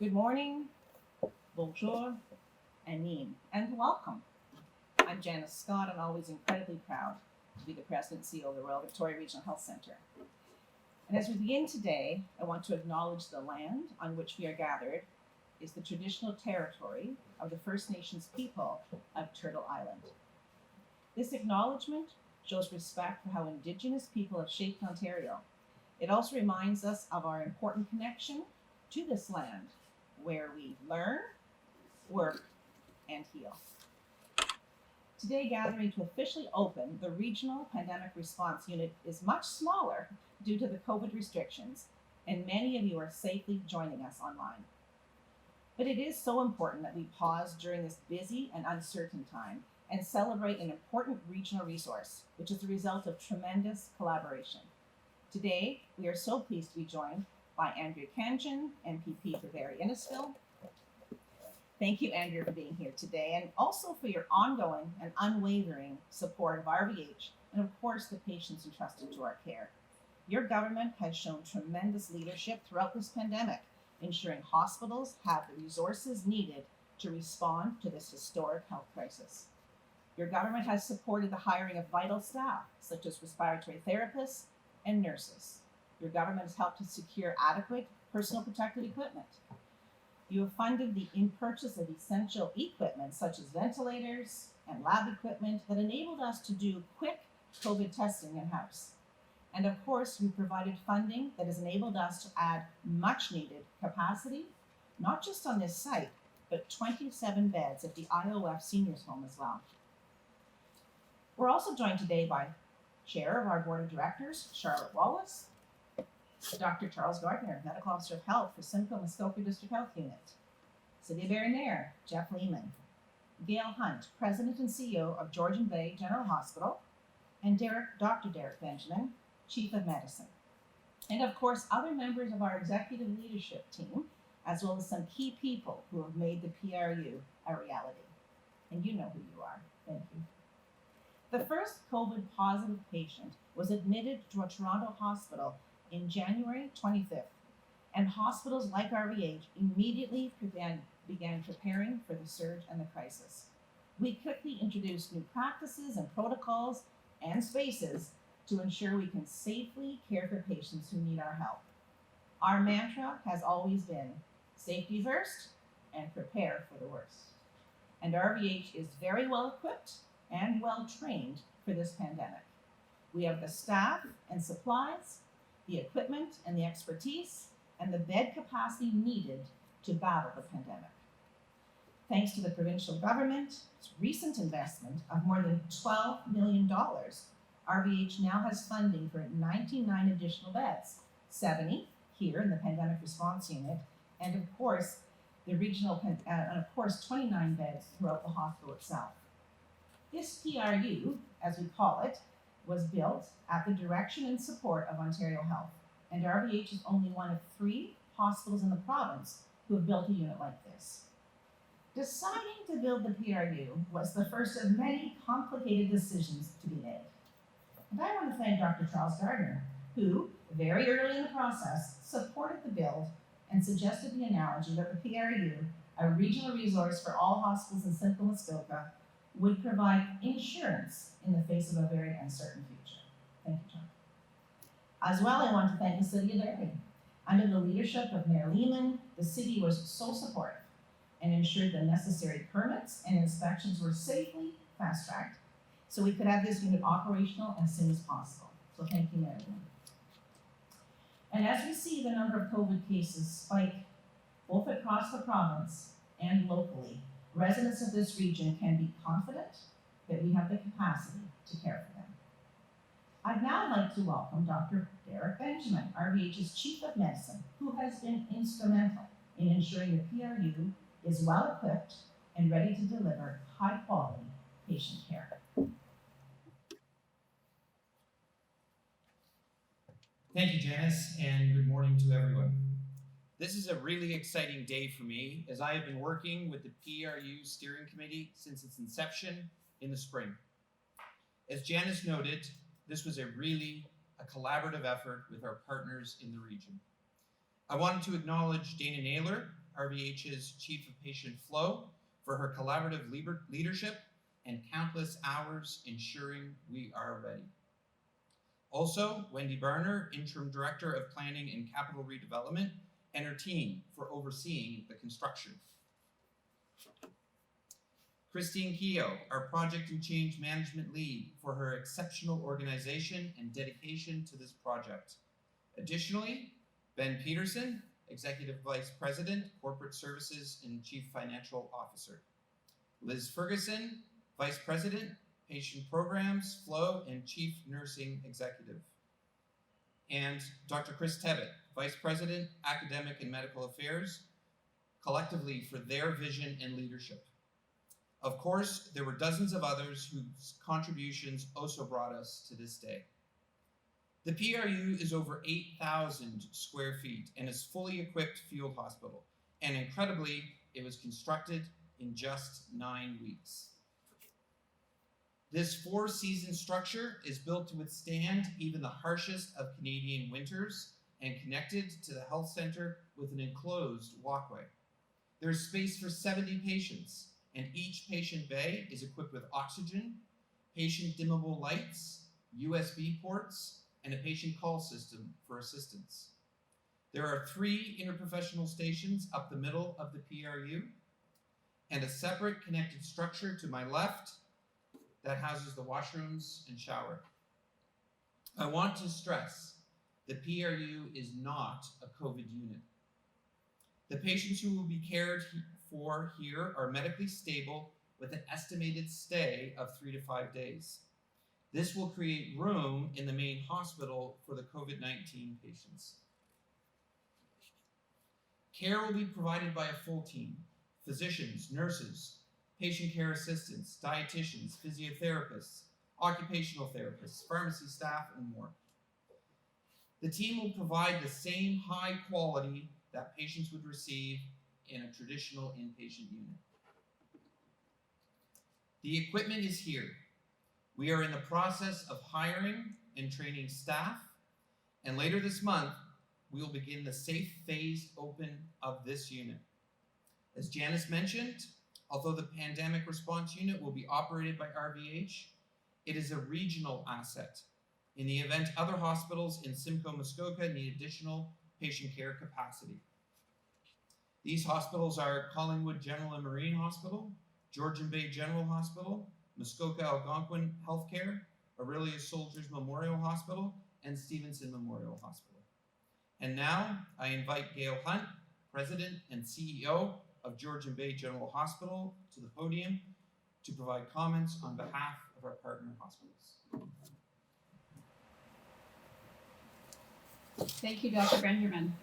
Good morning, bonjour, and nim, and welcome. I'm Janice Scott, and always incredibly proud to be the President and CEO of the Royal Victoria Regional Health Centre. And as we begin today, I want to acknowledge the land on which we are gathered is the traditional territory of the First Nations people of Turtle Island. This acknowledgement shows respect for how Indigenous people have shaped Ontario. It also reminds us of our important connection to this land where we learn, work, and heal. Today, gathering to officially open the Regional Pandemic Response Unit is much smaller due to the COVID restrictions, and many of you are safely joining us online. But it is so important that we pause during this busy and uncertain time and celebrate an important regional resource, which is the result of tremendous collaboration. Today, we are so pleased to be joined by Andrea Kanjan, MPP for Barrie Innisfil. Thank you, Andrea, for being here today, and also for your ongoing and unwavering support of RVH and, of course, the patients entrusted to our care. Your government has shown tremendous leadership throughout this pandemic, ensuring hospitals have the resources needed to respond to this historic health crisis. Your government has supported the hiring of vital staff, such as respiratory therapists and nurses. Your government has helped to secure adequate personal protective equipment. You have funded the purchase of essential equipment such as ventilators and lab equipment that enabled us to do quick COVID testing in-house. And of course, we provided funding that has enabled us to add much needed capacity, not just on this site, but 27 beds at the IOF Seniors Home as well. We're also joined today by Chair of our Board of Directors, Charlotte Willis, Dr. Charles Gardner, Medical Officer of Health for Simcoe Muskoka District Health Unit, City of Barrie Mayor, Jeff Lehman, Gail Hunt, President and CEO of Georgian Bay General Hospital, and Dr. Derek Benjamin, Chief of Medicine. And of course, other members of our executive leadership team, as well as some key people who have made the PRU a reality. And you know who you are. Thank you. The first COVID positive patient was admitted to a Toronto hospital in January 25th, and hospitals like RVH immediately began preparing for the surge and the crisis. We quickly introduced new practices and protocols and spaces to ensure we can safely care for patients who need our help. Our mantra has always been safety first and prepare for the worst. And RVH is very well equipped and well trained for this pandemic. We have the staff and supplies, the equipment and the expertise, and the bed capacity needed to battle the pandemic. Thanks to the provincial government's recent investment of more than $12 million, RVH now has funding for 99 additional beds, 70 here in the Pandemic Response Unit, and of course, the regional, 29 beds throughout the hospital itself. This PRU, as we call it, was built at the direction and support of Ontario Health, and RVH is only one of 3 hospitals in the province who have built a unit like this. Deciding to build the PRU was the first of many complicated decisions to be made. And I want to thank Dr. Charles Gardner, who, very early in the process, supported the build and suggested the analogy that the PRU, a regional resource for all hospitals in Simcoe Muskoka, would provide insurance in the face of a very uncertain future. Thank you, John. As well, I want to thank the City of Barrie. Under the leadership of Mayor Lehman, the city was so supportive and ensured the necessary permits and inspections were safely fast-tracked so we could have this unit operational as soon as possible. So thank you, Mayor Lehman. And as we see the number of COVID cases spike both across the province and locally, residents of this region can be confident that we have the capacity to care for them. I'd now like to welcome Dr. Derek Benjamin, RVH's Chief of Medicine, who has been instrumental in ensuring the PRU is well equipped and ready to deliver high quality patient care. Thank you, Janice, and good morning to everyone. This is a really exciting day for me as I have been working with the PRU Steering Committee since its inception in the spring. As Janice noted, this was a collaborative effort with our partners in the region. I wanted to acknowledge Dana Naylor, RVH's Chief of Patient Flow, for her collaborative leadership and countless hours ensuring we are ready. Also, Wendy Barner, Interim Director of Planning and Capital Redevelopment, and her team for overseeing the construction. Christine Keogh, our Project and Change Management Lead, for her exceptional organization and dedication to this project. Additionally, Ben Peterson, Executive Vice President, Corporate Services and Chief Financial Officer. Liz Ferguson, Vice President, Patient Programs, Flow, and Chief Nursing Executive. And Dr. Chris Tebbett, Vice President, Academic and Medical Affairs, collectively for their vision and leadership. Of course, there were dozens of others whose contributions also brought us to this day. The PRU is over 8,000 square feet and is fully equipped field hospital. And incredibly, it was constructed in just 9 weeks. This 4-season structure is built to withstand even the harshest of Canadian winters and connected to the health center with an enclosed walkway. There is space for 70 patients, and each patient bay is equipped with oxygen, patient dimmable lights, USB ports, and a patient call system for assistance. There are 3 interprofessional stations up the middle of the PRU, and a separate connected structure to my left that houses the washrooms and shower. I want to stress the PRU is not a COVID unit. The patients who will be cared for here are medically stable with an estimated stay of 3 to 5 days. This will create room in the main hospital for the COVID-19 patients. Care will be provided by a full team: physicians, nurses, patient care assistants, dietitians, physiotherapists, occupational therapists, pharmacy staff, and more. The team will provide the same high quality that patients would receive in a traditional inpatient unit. The equipment is here. We are in the process of hiring and training staff, and later this month, we will begin the safe phased open of this unit. As Janice mentioned, although the pandemic response unit will be operated by RVH, it is a regional asset in the event other hospitals in Simcoe Muskoka need additional patient care capacity. These hospitals are Collingwood General and Marine Hospital, Georgian Bay General Hospital, Muskoka Algonquin Healthcare, Aurelius Soldiers Memorial Hospital, and Stevenson Memorial Hospital. And now I invite Gail Hunt, President and CEO of Georgian Bay General Hospital, to the podium to provide comments on behalf of our partner hospitals. Thank you, Dr. Benjamin.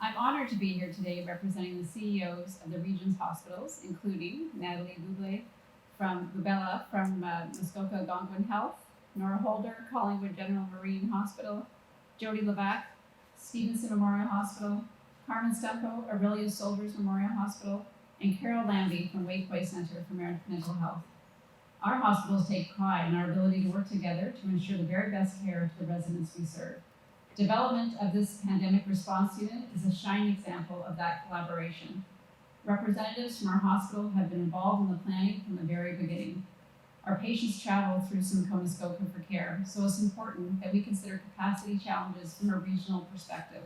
I'm honored to be here today representing the CEOs of the region's hospitals, including Natalie Lubella from Muskoka Algonquin Health, Nora Holder, Collingwood General Marine Hospital, Jody Levac, Stevenson Memorial Hospital, Carmen Stumpo, Aurelius Soldiers Memorial Hospital, and Carol Lambie from Wakeway Center for Mental Health. Our hospitals take pride in our ability to work together to ensure the very best care to the residents we serve. Development of this pandemic response unit is a shining example of that collaboration. Representatives from our hospital have been involved in the planning from the very beginning. Our patients travel through Simcoe Muskoka for care, so it's important that we consider capacity challenges from a regional perspective.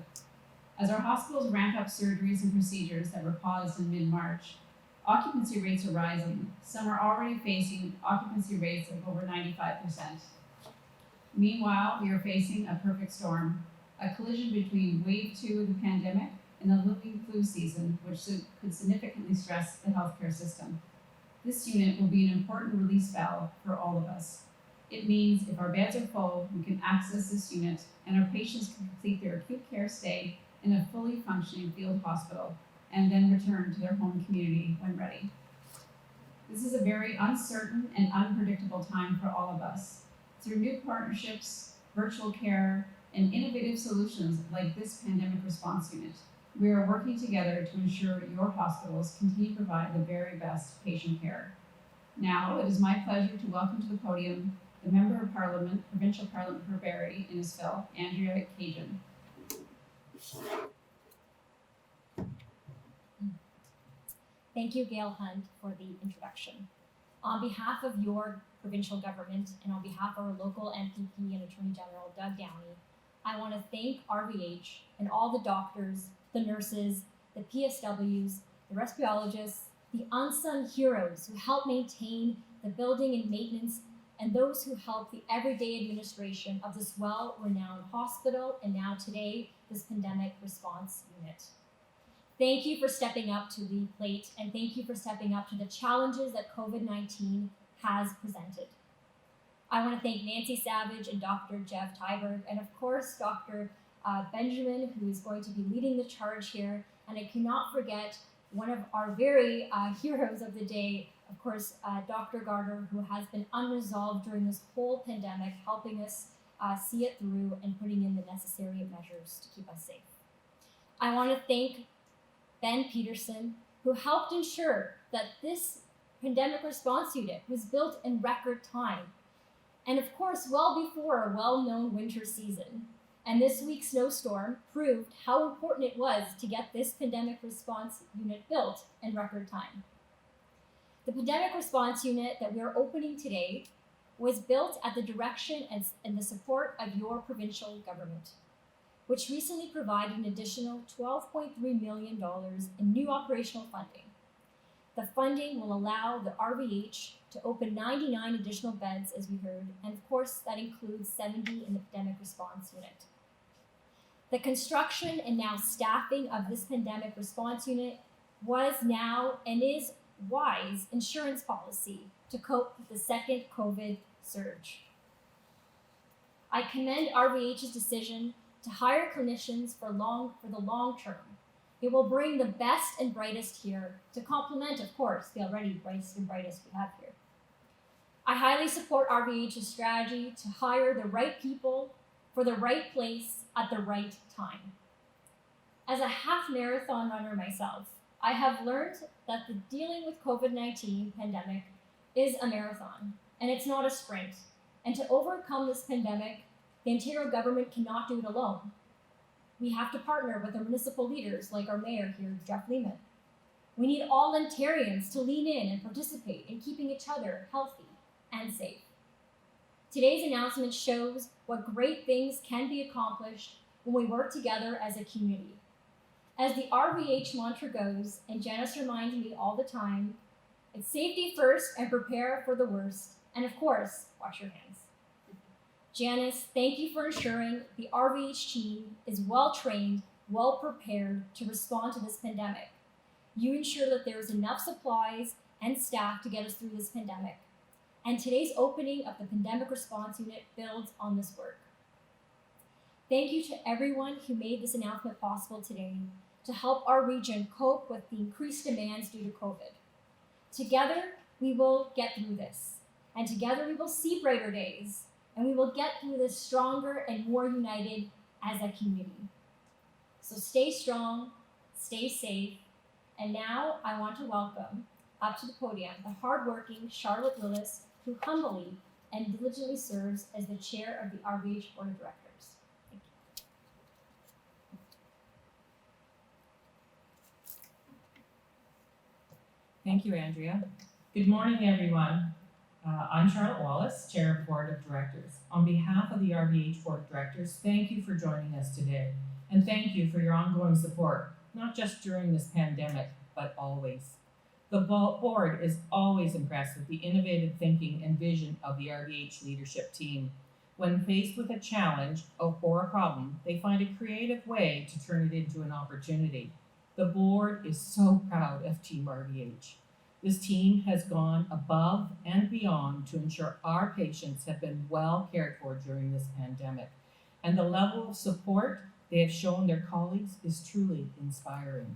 As our hospitals ramp up surgeries and procedures that were paused in mid-March, occupancy rates are rising. Some are already facing occupancy rates of over 95%. Meanwhile, we are facing a perfect storm, a collision between wave 2 of the pandemic and the looming flu season, which could significantly stress the healthcare system. This unit will be an important release valve for all of us. It means if our beds are full, we can access this unit and our patients can complete their acute care stay in a fully functioning field hospital and then return to their home community when ready. This is a very uncertain and unpredictable time for all of us. Through new partnerships, virtual care, and innovative solutions like this pandemic response unit, we are working together to ensure your hospitals continue to provide the very best patient care. Now, it is my pleasure to welcome to the podium the Member of Parliament, Provincial Parliament for Barrie, Innisfil, Andrea Cajun. Thank you, Gail Hunt, for the introduction. On behalf of your provincial government and on behalf of our local MPP and Attorney General Doug Downey, I want to thank RVH and all the doctors, the nurses, the PSWs, the respirologists, the unsung heroes who help maintain the building and maintenance, and those who help the everyday administration of this well-renowned hospital and now today, this pandemic response unit. Thank you for stepping up to the plate, and thank you for stepping up to the challenges that COVID-19 has presented. I want to thank Nancy Savage and Dr. Jeff Tyberg, and of course, Dr. Benjamin, who is going to be leading the charge here. And I cannot forget one of our very heroes of the day, of course, Dr. Garter, who has been unresolved during this whole pandemic, helping us see it through and putting in the necessary measures to keep us safe. I want to thank Ben Peterson, who helped ensure that this pandemic response unit was built in record time. And of course, well before a well-known winter season. And this week's snowstorm proved how important it was to get this pandemic response unit built in record time. The pandemic response unit that we are opening today was built at the direction and the support of your provincial government, which recently provided an additional $12.3 million in new operational funding. The funding will allow the RVH to open 99 additional beds, as we heard, and of course that includes 70 in the pandemic response unit. The construction and now staffing of this pandemic response unit was now and is wise insurance policy to cope with the second COVID surge. I commend RVH's decision to hire clinicians for the long term. It will bring the best and brightest here to complement, of course, the already best and brightest we have here. I highly support RVH's strategy to hire the right people for the right place at the right time. As a half marathon runner myself, I have learned that the dealing with COVID-19 pandemic is a marathon and it's not a sprint. And to overcome this pandemic, the Ontario government cannot do it alone. We have to partner with our municipal leaders like our mayor here, Jeff Lehman. We need all Ontarians to lean in and participate in keeping each other healthy and safe. Today's announcement shows what great things can be accomplished when we work together as a community. As the RVH mantra goes, and Janice reminds me all the time, it's safety first and prepare for the worst. And of course, wash your hands. Janice, thank you for ensuring the RVH team is well trained, well prepared to respond to this pandemic. You ensure that there is enough supplies and staff to get us through this pandemic. And today's opening of the pandemic response unit builds on this work. Thank you to everyone who made this announcement possible today to help our region cope with the increased demands due to COVID. Together, we will get through this. And together we will see brighter days. And we will get through this stronger and more united as a community. So stay strong, stay safe. And now I want to welcome up to the podium the hardworking Charlotte Willis, who humbly and diligently serves as the chair of the RVH Board of Directors. Thank you. Thank you, Andrea. Good morning, everyone. I'm Charlotte Willis, Chair of Board of Directors. On behalf of the RVH Board of Directors, thank you for joining us today. And thank you for your ongoing support, not just during this pandemic, but always. The board is always impressed with the innovative thinking and vision of the RVH leadership team. When faced with a challenge or a problem, they find a creative way to turn it into an opportunity. The board is so proud of Team RVH. This team has gone above and beyond to ensure our patients have been well cared for during this pandemic. And the level of support they have shown their colleagues is truly inspiring.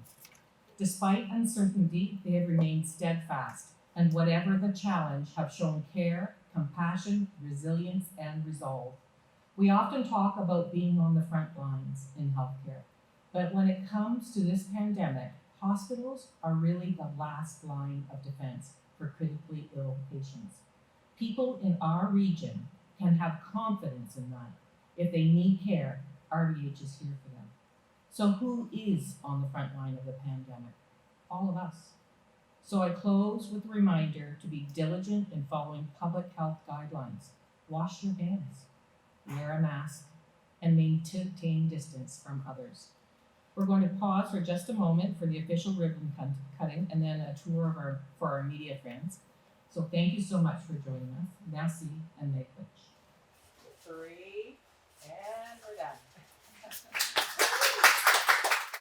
Despite uncertainty, they have remained steadfast, and whatever the challenge, have shown care, compassion, resilience, and resolve. We often talk about being on the front lines in healthcare, but when it comes to this pandemic, hospitals are really the last line of defense for critically ill patients. People in our region can have confidence in that. If they need care, RVH is here for them. So who is on the front line of the pandemic? All of us. So I close with a reminder to be diligent in following public health guidelines. Wash your hands, wear a mask, and maintain distance from others. We're going to pause for just a moment for the official ribbon cutting and then a tour for our media friends. So thank you so much for joining us. Merci and make wish. 3 and